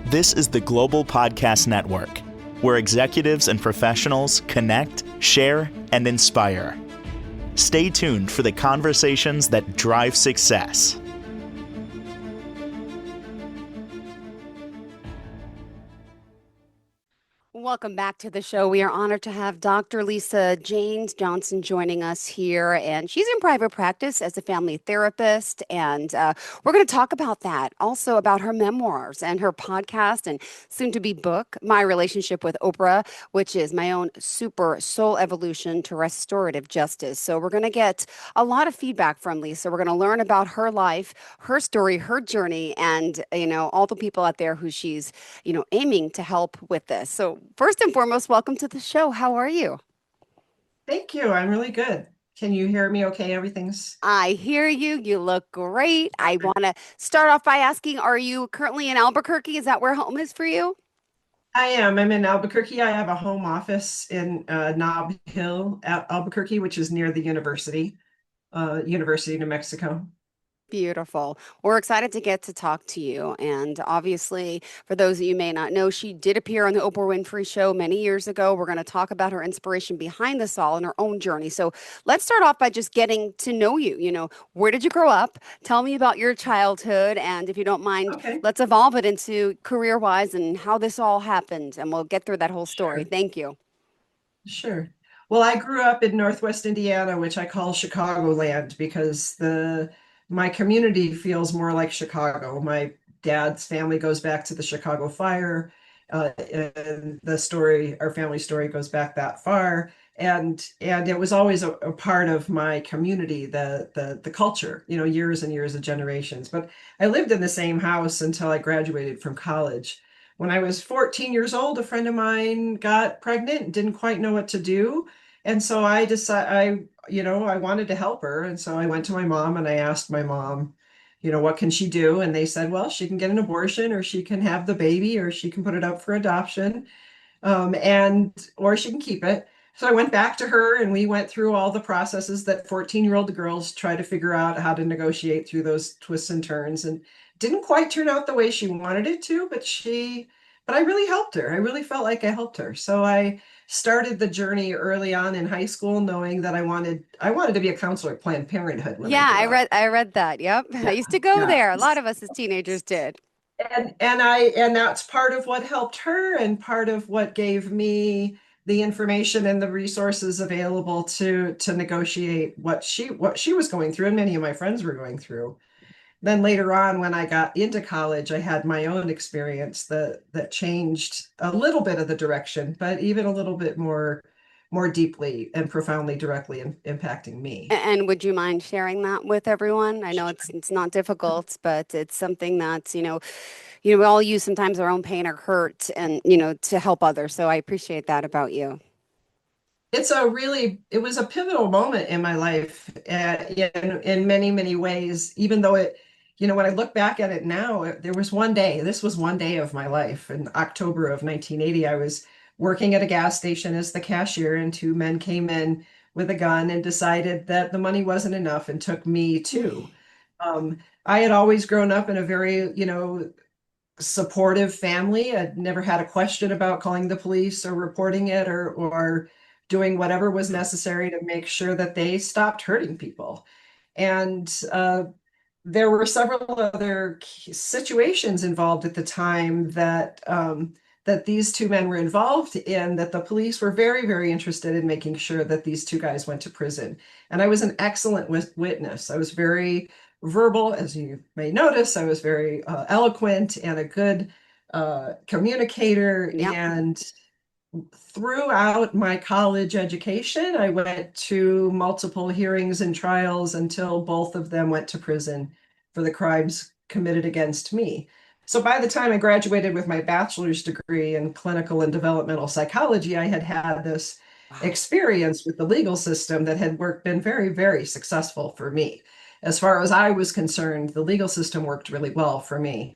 This is the Global Podcast Network, where executives and professionals connect, share, and inspire. Stay tuned for the conversations that drive success. Welcome back to the show. We are honored to have Dr. Lisa Jaynes Johnson joining us here, and she's in private practice as a family therapist, and we're going to talk about that, also about her memoirs and her podcast and soon-to-be book, My Relationship with Oprah, which is my own super soul evolution to restorative justice. So we're going to get a lot of feedback from Lisa. We're going to learn about her life, her story, her journey, and all the people out there who she's aiming to help with this. So first and foremost, welcome to the show. How are you? Thank you. I'm really good. Can you hear me okay? I hear you. You look great. I want to start off by asking, are you currently in Albuquerque? Is that where home is for you? I am. I'm in Albuquerque. I have a home office in Nob Hill, Albuquerque, which is near the University of New Mexico. Beautiful. We're excited to get to talk to you. And obviously, for those of you who may not know, she did appear on the Oprah Winfrey Show many years ago. We're going to talk about her inspiration behind this all and her own journey. So let's start off by just getting to know you. Where did you grow up? Tell me about your childhood. And if you don't mind, Okay, let's evolve it into career-wise and how this all happened. And we'll get through that whole story. sure, Thank you. sure. Well, I grew up in Northwest Indiana, which I call Chicagoland because the my community feels more like Chicago. My dad's family goes back to the Chicago fire, and our family story goes back that far. And it was always a part of my community, the culture, years and years of generations. But I lived in the same house until I graduated from college. When I was 14 years old, a friend of mine got pregnant and didn't quite know what to do. And so I decided I wanted to help her. And so I went to my mom and I asked my mom, what can she do? And they said, well, she can get an abortion, or she can have the baby, or she can put it up for adoption, or she can keep it. So I went back to her and we went through all the processes that 14-year-old girls try to figure out how to negotiate through those twists and turns, and didn't quite turn out the way she wanted it to, but I really helped her. I really felt like I helped her. So I started the journey early on in high school, knowing that I wanted to be a counselor at Planned Parenthood when I Yeah, grew up. I read that. Yep. I Yeah, used to go yeah. there. A lot of us as teenagers did. And that's part of what helped her and part of what gave me the information and the resources available to negotiate what she was going through and many of my friends were going through. Then later on, when I got into college, I had my own experience that changed a little bit of the direction, but even a little bit more deeply and profoundly directly impacting me. And would you mind sharing that with everyone? I know it's not difficult, but it's something that, we all use sometimes our own pain or hurt and, to help others. So I appreciate that about you. It was a pivotal moment in my life, in many, many ways, even though when I look back at it now, there was one day, this was one day of my life. In October of 1980, I was working at a gas station as the cashier, and two men came in with a gun and decided that the money wasn't enough and took me too. I had always grown up in a very, supportive family. I'd never had a question about calling the police or reporting it, or doing whatever was necessary to make sure that they stopped hurting people. And there were several other situations involved at the time that these two men were involved in, that the police were very, very interested in making sure that these two guys went to prison. And I was an excellent witness. I was very verbal, as you may notice. I was very eloquent and a good communicator. Yeah. And throughout my college education, I went to multiple hearings and trials until both of them went to prison for the crimes committed against me. So by the time I graduated with my bachelor's degree in clinical and developmental psychology, I had had this Wow. experience with the legal system that had been very, very successful for me. As far as I was concerned, the legal system worked really well for me.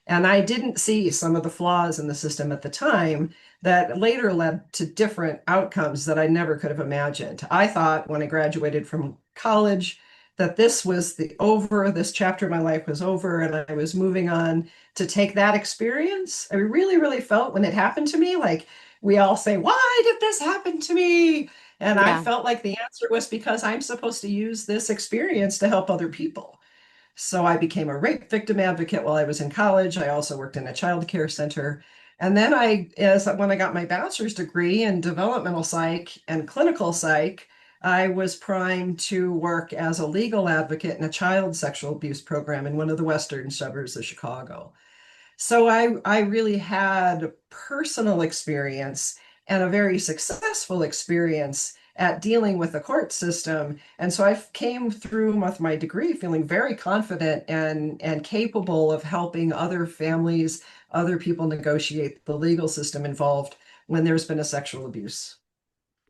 And I didn't see some of the flaws in the system at the time that later led to different outcomes that I never could have imagined. I thought when I graduated from college that this was this chapter of my life was over, and I was moving on to take that experience. I really, really felt when it happened to me, like we all say, why did this happen to me? And I Yeah. felt like the answer was because I'm supposed to use this experience to help other people. So I became a rape victim advocate while I was in college. I also worked in a child care center. And then when I got my bachelor's degree in developmental psych and clinical psych, I was primed to work as a legal advocate in a child sexual abuse program in one of the western suburbs of Chicago. So I really had personal experience and a very successful experience at dealing with the court system. And so I came through with my degree feeling very confident and capable of helping other families, other people negotiate the legal system involved when there's been a sexual abuse.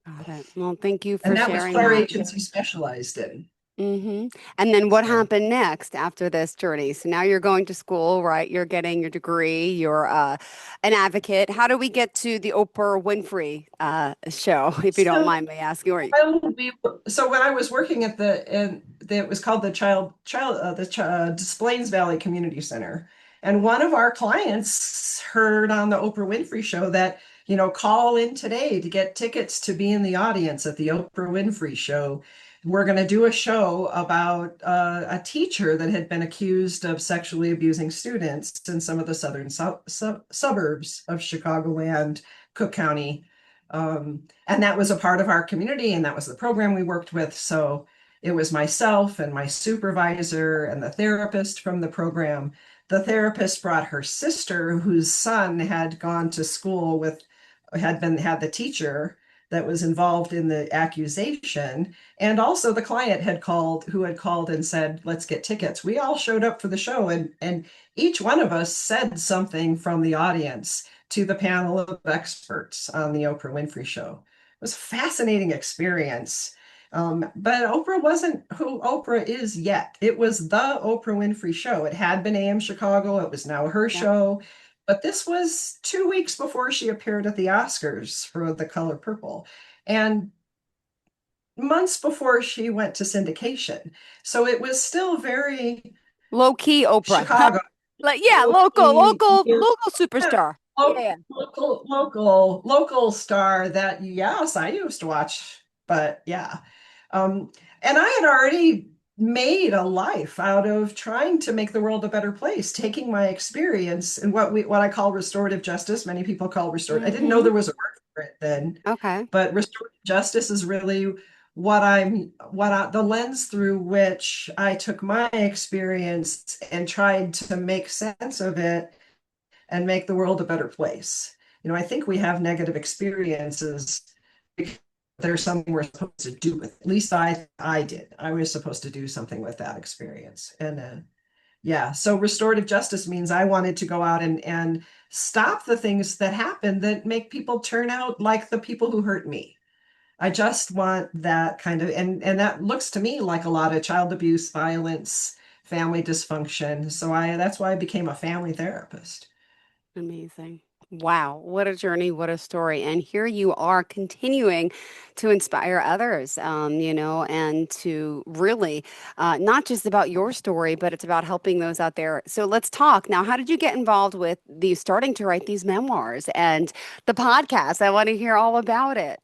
Got it. Well, thank you for And that was sharing what our that. agency specialized in. And then what So happened next after this journey? So now you're going to school, right? You're getting your degree. You're an advocate. How do we get to the Oprah Winfrey show, if you don't so mind me asking? Or So when I was working at it was called the Des Plaines Valley Community Center, and one of our clients heard on the Oprah Winfrey Show that, call in today to get tickets to be in the audience at the Oprah Winfrey Show. We're going to do a show about a teacher that had been accused of sexually abusing students in some of the southern suburbs of Chicagoland, Cook County. And that was a part of our community, and that was the program we worked with. So it was myself and my supervisor and the therapist from the program. The therapist brought her sister, whose son had gone to school had the teacher that was involved in the accusation. And also the client who had called and said, let's get tickets. We all showed up for the show, and each one of us said something from the audience to the panel of experts on the Oprah Winfrey Show. It was a fascinating experience. But Oprah wasn't who Oprah is yet. It was the Oprah Winfrey Show. It had been AM Chicago. It was now her yeah, show. But this was 2 weeks before she appeared at the Oscars for The Color Purple, and months before she went to syndication. So it was still very low key Oprah. Chicago. Like, yeah, local, local, Yeah, local superstar. Yeah. local star that, yes, I used to watch, but yeah. And I had already made a life out of trying to make the world a better place, taking my experience and what I call restorative justice. Many people call restorative. I didn't know Mm-hmm. there was a word for it then, Okay. but restorative justice is really the lens through which I took my experience and tried to make sense of it and make the world a better place. I think we have negative experiences because there's something we're supposed to do with. At least I did. I was supposed to do something with that experience. And yeah, so restorative justice means I wanted to go out and stop the things that happen that make people turn out like the people who hurt me. I just want that kind of, and that looks to me like a lot of child abuse, violence, family dysfunction. So that's why I became a family therapist. Amazing. Wow, what a journey, what a story. And here you are continuing to inspire others, and to really not just about your story, but it's about helping those out there. So let's talk. Now, how did you get involved with starting to write these memoirs and the podcast? I want to hear all about it.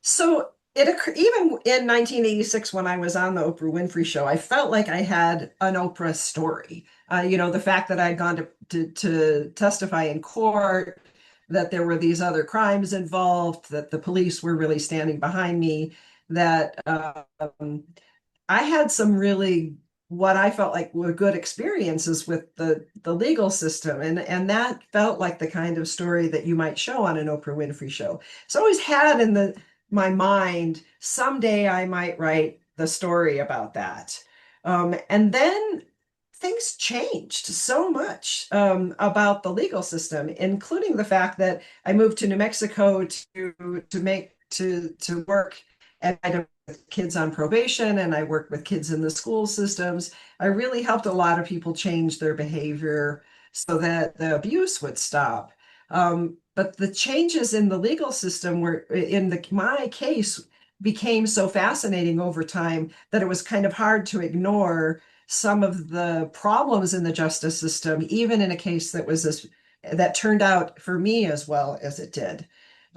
So even in 1986, when I was on the Oprah Winfrey Show, I felt like I had an Oprah story. The fact that I'd gone to testify in court, that there were these other crimes involved, that the police were really standing behind me, that I had some really what I felt like were good experiences with the legal system, and that felt like the kind of story that you might show on an Oprah Winfrey Show. So I always had in my mind, someday I might write the story about that. And then things changed so much about the legal system, including the fact that I moved to New Mexico to work and with kids on probation, and I worked with kids in the school systems. I really helped a lot of people change their behavior so that the abuse would stop. But the changes in the legal system were, in my case, became so fascinating over time that it was kind of hard to ignore some of the problems in the justice system, even in a case that turned out for me as well as it did.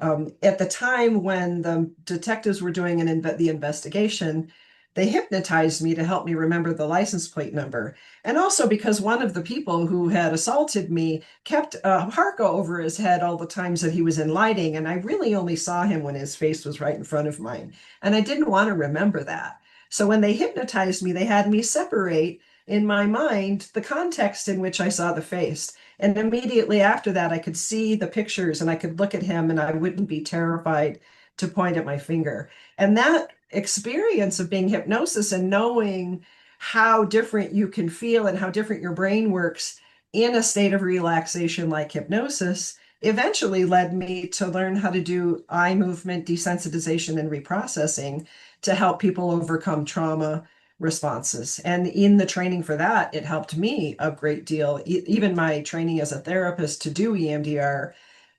At the time when the detectives were doing the investigation, they hypnotized me to help me remember the license plate number. And also because one of the people who had assaulted me kept a parka over his head all the times that he was in lighting, and I really only saw him when his face was right in front of mine. And I didn't want to remember that. So when they hypnotized me, they had me separate in my mind the context in which I saw the face. And immediately after that, I could see the pictures and I could look at him and I wouldn't be terrified to point at my finger. And that experience of being hypnosis and knowing how different you can feel and how different your brain works in a state of relaxation like hypnosis eventually led me to learn how to do eye movement desensitization and reprocessing to help people overcome trauma responses. And in the training for that, it helped me a great deal. Even my training as a therapist to do EMDR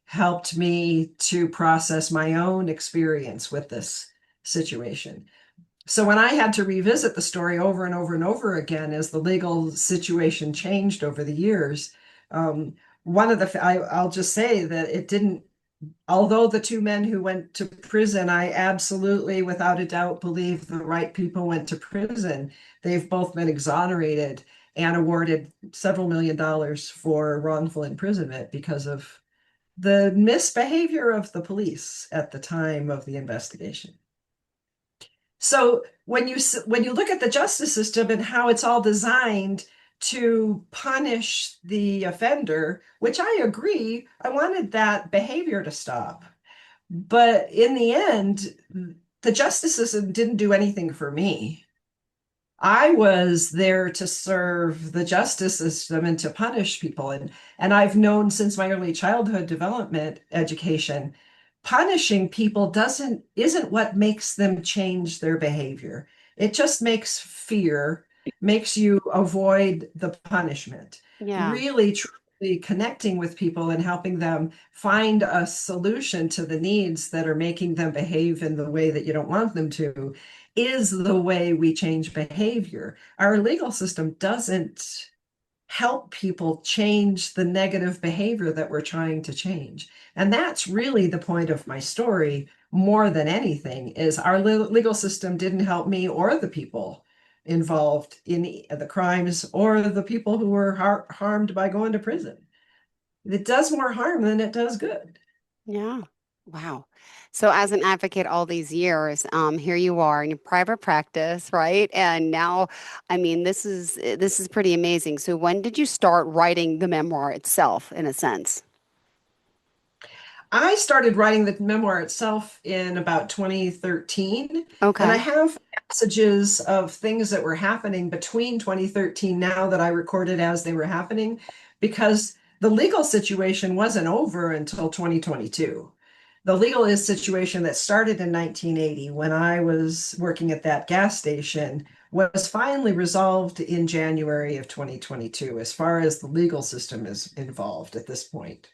helped me to process my own experience with this situation. So when I had to revisit the story over and over and over again as the legal situation changed over the years, I'll just say that it didn't, although the two men who went to prison, I absolutely, without a doubt, believe the right people went to prison. They've both been exonerated and awarded several $1 million for wrongful imprisonment because of the misbehavior of the police at the time of the investigation. So when you look at the justice system and how it's all designed to punish the offender, which I agree, I wanted that behavior to stop. But in the end, the justice system didn't do anything for me. I was there to serve the justice system and to punish people. And I've known since my early childhood development education, punishing people isn't what makes them change their behavior. It just makes you avoid the punishment. Yeah. Really, truly connecting with people and helping them find a solution to the needs that are making them behave in the way that you don't want them to is the way we change behavior. Our legal system doesn't help people change the negative behavior that we're trying to change. And that's really the point of my story more than anything is our legal system didn't help me or the people involved in the crimes or the people who were harmed by going to prison. It does more harm than it does good. Yeah. Wow. So as an advocate all these years, here you are in your private practice, right? And now, I mean, this is pretty amazing. So when did you start writing the memoir itself, in a sense? I started writing the memoir itself in about 2013, and I Okay. have passages of things that were happening between 2013 now that I recorded as they were happening, because the legal situation wasn't over until 2022. The legal situation that started in 1980 when I was working at that gas station was finally resolved in January of 2022, as far as the legal system is involved at this point.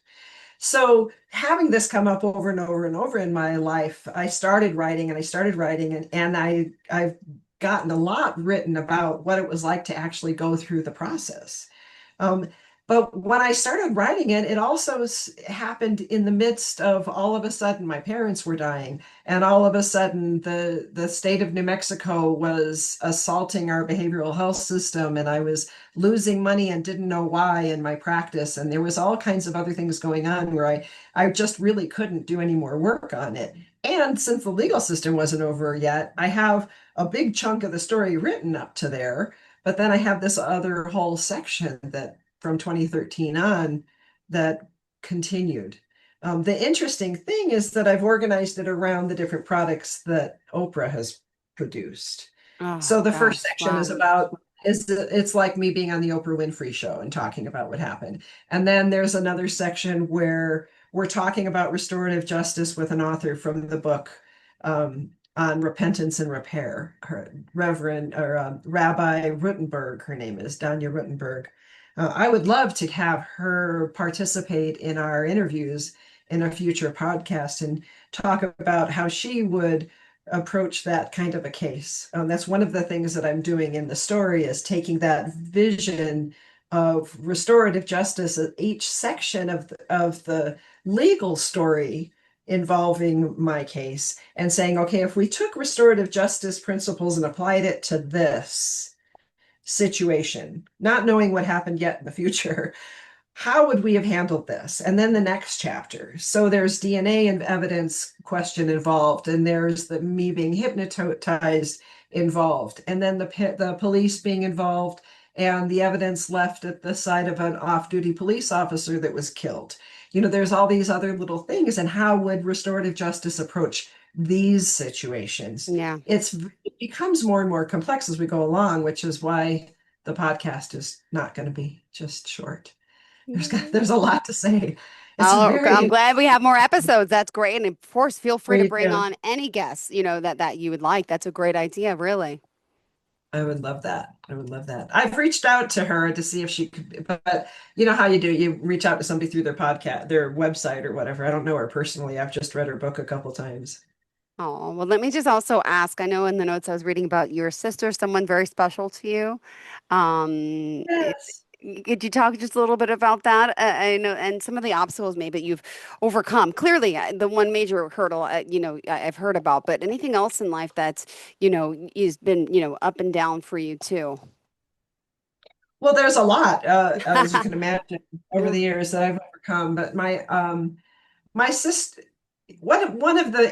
So having this come up over and over and over in my life, I started writing and I started writing and I've gotten a lot written about what it was like to actually go through the process. Um, but when I started writing it, it also happened in the midst of all of a sudden my parents were dying, and all of a sudden the state of New Mexico was assaulting our behavioral health system, and I was losing money and didn't know why in my practice, and there was all kinds of other things going on where I just really couldn't do any more work on it. And since the legal system wasn't over yet, I have a big chunk of the story written up to there. But then I have this other whole section that from 2013 on that continued. The interesting thing is that I've organized it around the different products that Oprah has produced. Oh So the first gosh, section is wow. about it's like me being on the Oprah Winfrey show and talking about what happened. And then there's another section where we're talking about restorative justice with an author from the book on repentance and repair. Her Reverend or Rabbi Rutenberg, her name is Danya Rutenberg. I would love to have her participate in our interviews in a future podcast and talk about how she would approach that kind of a case. That's one of the things that I'm doing in the story, is taking that vision of restorative justice at each section of the legal story involving my case, and saying, okay, if we took restorative justice principles and applied it to this situation, not knowing what happened yet in the future, how would we have handled this? And then the next chapter. So there's DNA and evidence question involved, and there's the me being hypnotized involved, and then the police being involved, and the evidence left at the side of an off-duty police officer that was killed. There's all these other little things, and how would restorative justice approach these situations? Yeah. It becomes more and more complex as we go along, which is why the podcast is not going to be just short. There's a lot to say. It's Oh, I'm very glad we have more episodes. That's great. And of course, feel free to great. bring Yeah, on any guests, that you would like. That's a great idea, really. I would love that. I would love that. I've reached out to her to see if she could, but you know how you do, you reach out to somebody through their podcast, their website or whatever. I don't know her personally. I've just read her book a couple times. Oh, well, let me just also ask. I know in the notes I was reading about your sister, someone very special to you. Um, Yes. could you talk just a little bit about that? I know, and some of the obstacles maybe you've overcome. Clearly, the one major hurdle, I've heard about, but anything else in life that's, has been, up and down for you too? Well, there's a lot, as you can imagine, over the years that I've overcome. But my sister, one of the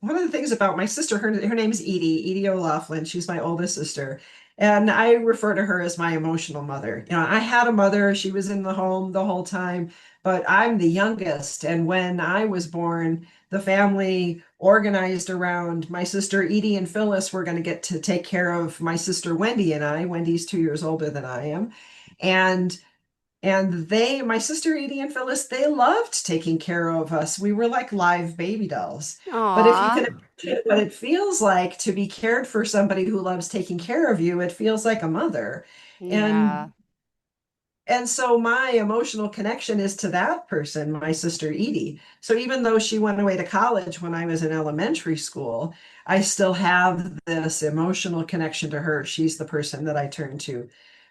one of the things about my sister, her name is Edie O'Laughlin. She's my oldest sister, and I refer to her as my emotional mother. I had a mother; she was in the home the whole time, but I'm the youngest, and when I was born, the family organized around my sister Edie and Phyllis were going to get to take care of my sister Wendy and I. Wendy's 2 years older than I am, and my sister Edie and Phyllis, they loved taking care of us. We were like live baby dolls. But if you Aw, can imagine what it feels like to be cared for somebody who loves taking care of you, it feels like a mother. yeah. And and so my emotional connection is to that person, my sister Edie. So even though she went away to college when I was in elementary school, I still have this emotional connection to her. She's the person that I turn to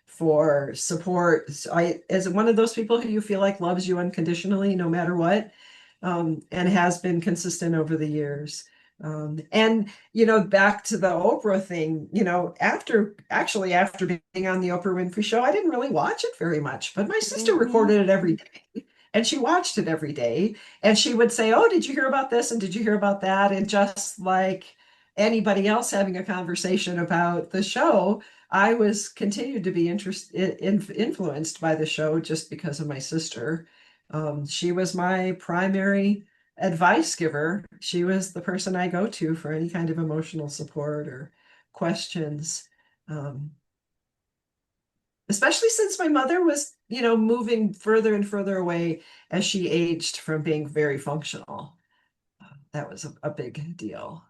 for support. So I, as one of those people who you feel like loves you unconditionally, no matter what, and has been consistent over the years. And back to the Oprah thing, after being on the Oprah Winfrey Show, I didn't really watch it very much, but my sister Mhm. recorded it every day, and she watched it every day, and she would say, "Oh, did you hear about this? And did you hear about that?" And just like anybody else having a conversation about the show, I was continued to be influenced by the show just because of my sister. She was my primary advice giver. She was the person I go to for any kind of emotional support or questions. Um, Especially since my mother was, moving further and further away as she aged from being very functional. That was a big deal.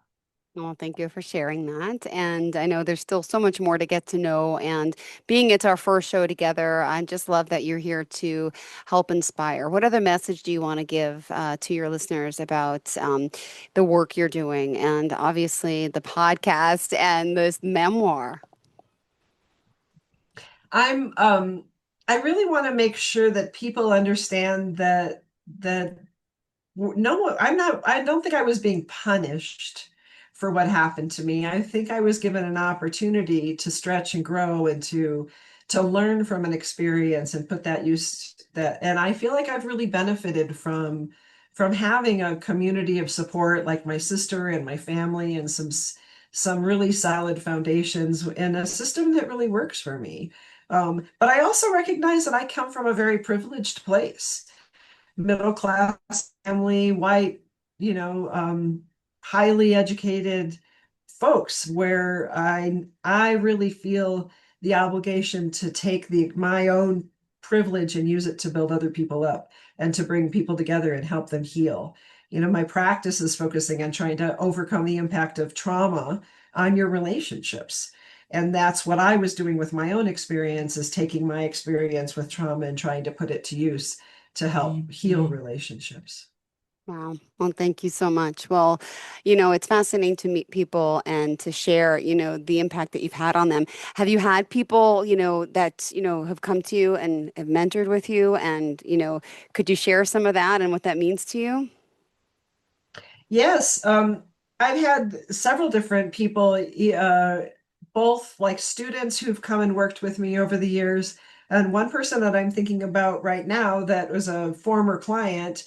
Well, thank you for sharing that. And I know there's still so much more to get to know. And being it's our first show together, I just love that you're here to help inspire. What other message do you want to give to your listeners about the work you're doing and obviously the podcast and this memoir? I'm I really want to make sure that people understand that no, I don't think I was being punished for what happened to me. I think I was given an opportunity to stretch and grow and to learn from an experience and put that use that, and I feel like I've really benefited from having a community of support like my sister and my family, and some really solid foundations and a system that really works for me. But I also recognize that I come from a very privileged place, middle class family, white, highly educated folks, where I really feel the obligation to take my own privilege and use it to build other people up and to bring people together and help them heal. My practice is focusing on trying to overcome the impact of trauma on your relationships. And that's what I was doing with my own experience, is taking my experience with trauma and trying to put it to use to help heal relationships. Wow. Well, thank you so much. Well, it's fascinating to meet people and to share, the impact that you've had on them. Have you had people, that, have come to you and have mentored with you? And, could you share some of that and what that means to you? Yes, I've had several different people, both like students who've come and worked with me over the years, and one person that I'm thinking about right now that was a former client,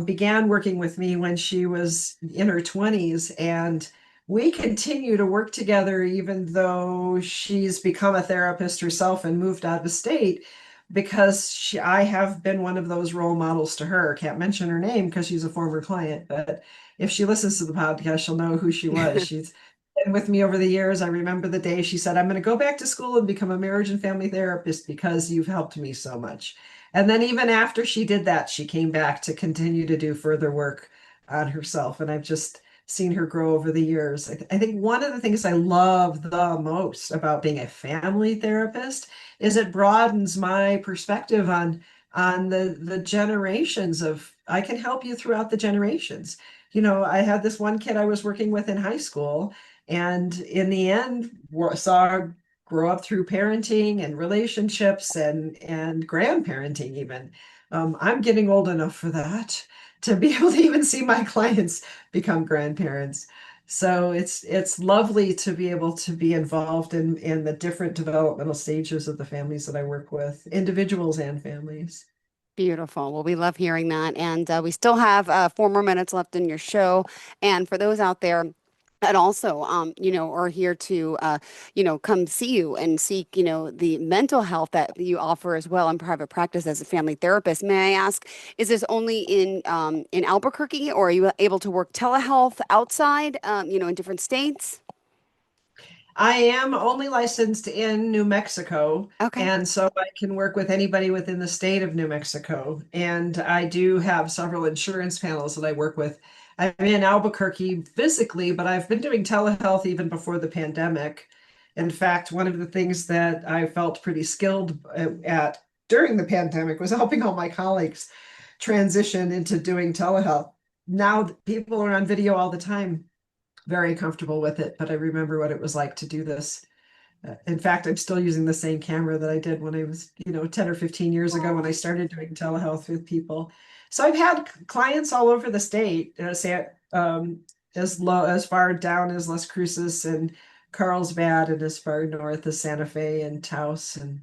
began working with me when she was in her 20s, and we continue to work together even though she's become a therapist herself and moved out of state because I have been one of those role models to her. Can't mention her name because she's a former client, but if she listens to the podcast, she'll know who she was. She's been with me over the years. I remember the day she said, I'm going to go back to school and become a marriage and family therapist because you've helped me so much. And then even after she did that, she came back to continue to do further work on herself. And I've just seen her grow over the years. I think one of the things I love the most about being a family therapist is it broadens my perspective on the generations of I can help you throughout the generations. I had this one kid I was working with in high school, and in the end, saw her grow up through parenting and relationships and grandparenting even. I'm getting old enough for that to be able to even see my clients become grandparents. So it's lovely to be able to be involved in the different developmental stages of the families that I work with, individuals and families. Beautiful. Well, we love hearing that. And we still have 4 more minutes left in your show. And for those out there that also, are here to, come see you and seek, the mental health that you offer as well in private practice as a family therapist, may I ask, is this only in Albuquerque, or are you able to work telehealth outside, in different states? I am only licensed in New Mexico, Okay. and so I can work with anybody within the state of New Mexico. And I do have several insurance panels that I work with. I'm in Albuquerque physically, but I've been doing telehealth even before the pandemic. In fact, one of the things that I felt pretty skilled at during the pandemic was helping all my colleagues transition into doing telehealth. Now people are on video all the time, very comfortable with it, but I remember what it was like to do this. In fact, I'm still using the same camera that I did when I was, 10 or 15 years ago when I started doing telehealth with people. So I've had clients all over the state, say, as far down as Las Cruces and Carlsbad, and as far north as Santa Fe and Taos and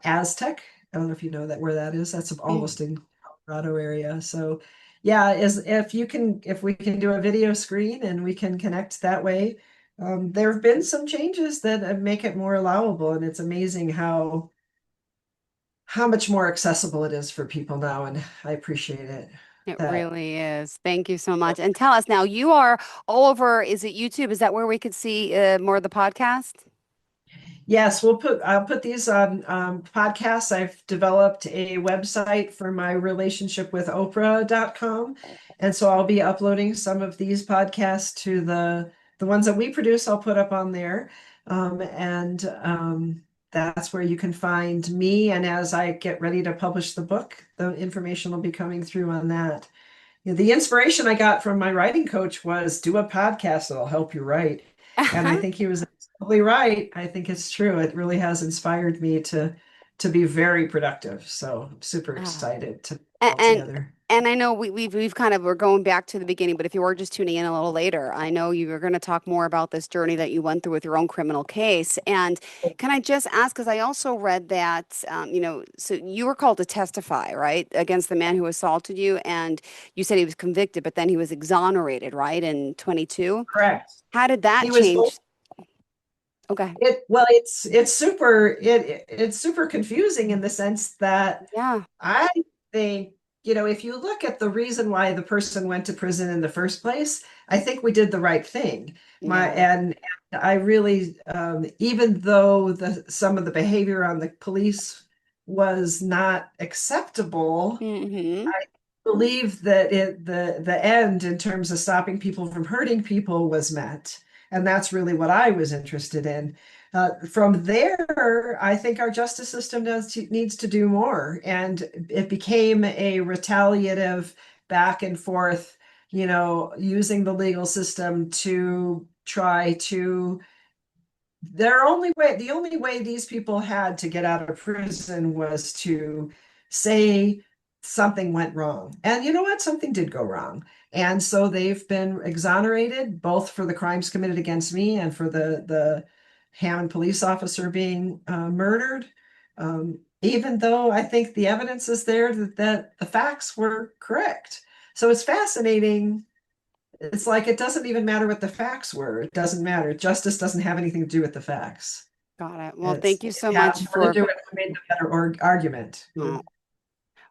Aztec. I don't know if you know that where that is. That's almost in Colorado area. So yeah, is if we can do a video screen and we can connect that way. There have been some changes that make it more allowable, and it's amazing how much more accessible it is for people now, and I appreciate it. It That really is. Thank you so much. And tell us now, you are all over, is it YouTube? Is that where we could see more of the podcast? Yes, I'll put these on podcasts. I've developed a website for my relationship with Oprah.com. And so I'll be uploading some of these podcasts to the ones that we produce, I'll put up on there. And that's where you can find me. And as I get ready to publish the book, the information will be coming through on that. The inspiration I got from my writing coach was do a podcast that'll help you write. And I think he was absolutely right. I think it's true. It really has inspired me to be very productive. So I'm super Ah. excited to And, all and together. and I know we've kind of we're going back to the beginning, but if you were just tuning in a little later, I know you were going to talk more about this journey that you went through with your own criminal case. And can I just ask, because I also read that so you were called to testify, right, against the man who assaulted you, and you said he was convicted, but then he was exonerated, right, in 22. Correct. How did that He was change? Okay. it's super confusing in the sense that Yeah. I think, if you look at the reason why the person went to prison in the first place, I think we did the right thing. My Yeah. and I really, even though some of the behavior on the police was not acceptable, Hmm. I believe that the end in terms of stopping people from hurting people was met. And that's really what I was interested in. From there, I think our justice system needs to do more. And it became a retaliative back and forth, using the legal system to try to the only way these people had to get out of prison was to say something went wrong. And you know what? Something did go wrong. And so they've been exonerated both for the crimes committed against me and for the Hammond police officer being murdered. Even though I think the evidence is there that the facts were correct. So it's fascinating. It's like it doesn't even matter what the facts were. It doesn't matter. Justice doesn't have anything to do with the facts. Got it. Well, It's, thank you so it much has more to for. do with who made the better argument. Oh.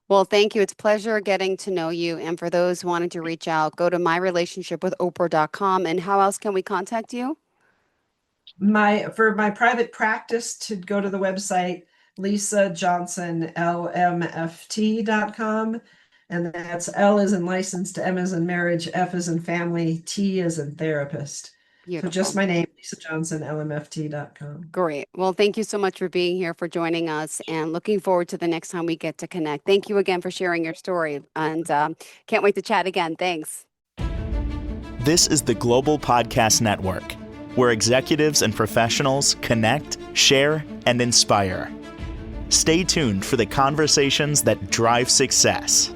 Well, thank you. It's a pleasure getting to know you. And for those wanting to reach out, go to myrelationshipwithoprah.com. And how else can we contact you? For my private practice, to go to the website lisajohnsonlmft.com, and that's L as in licensed, M as in marriage, F as in family, T as in therapist. Beautiful. So just my name, lisajohnsonlmft.com. Great. Well, thank you so much for being here, for joining us, and looking forward to the next time we get to connect. Thank you again for sharing your story, and can't wait to chat again. Thanks. This is the Global Podcast Network, where executives and professionals connect, share, and inspire. Stay tuned for the conversations that drive success.